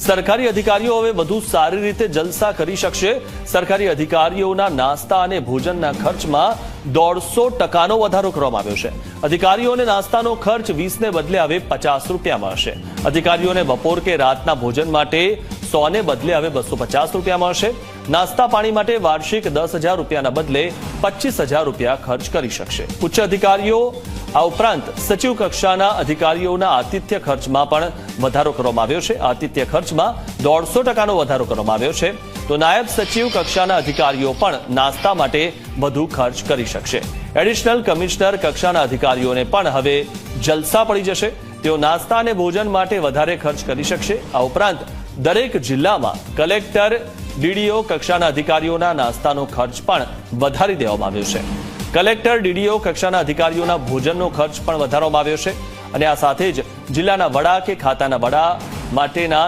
સરકારી અધિકારીઓ હવે વધુ સારી રીતે જલસા કરી શકશે। સરકારી અધિકારીઓના નાસ્તા અને ભોજનના ખર્ચમાં 150% વધારો કરવામાં આવ્યો છે। અધિકારીઓને નાસ્તાનો ખર્ચ 20 ને બદલે હવે 50 રૂપિયા મળશે। અધિકારીઓને બપોર કે રાતના ભોજન માટે 100 ને બદલે હવે 250 રૂપિયા મળશે। નાસ્તા પાણી માટે વાર્ષિક 10,000 રૂપિયાના બદલે 25,000 રૂપિયા ખર્ચ કરી શકશે। ઉચ્ચ અધિકારીઓ આ ઉપરાંત સચિવ કક્ષાના અધિકારીઓના આતિથ્ય ખર્ચમાં પણ વધારો કરવામાં આવ્યો છે। આતિથ્ય ખર્ચમાં 150%નો વધારો કરવામાં આવ્યો છે। તો નાયબ સચિવ કક્ષાના અધિકારીઓ પણ નાસ્તા માટે વધુ ખર્ચ કરી શકશે। એડિશનલ કમિશનર કક્ષાના અધિકારીઓને પણ હવે જલસા પડી જશે। તેઓ નાસ્તા અને ભોજન માટે વધારે ખર્ચ કરી શકશે। આ ઉપરાંત દરેક જિલ્લામાં કલેક્ટર ડીડીઓ કક્ષાના અધિકારીઓના નાસ્તાનો ખર્ચ પણ વધારી દેવામાં આવ્યો છે। કલેક્ટર ડીડીઓ કક્ષાના અધિકારીઓના ભોજનનો ખર્ચ પણ વધારવામાં આવ્યો છે। અને આ સાથે જ જિલ્લાના વડા કે ખાતાના વડા માટેના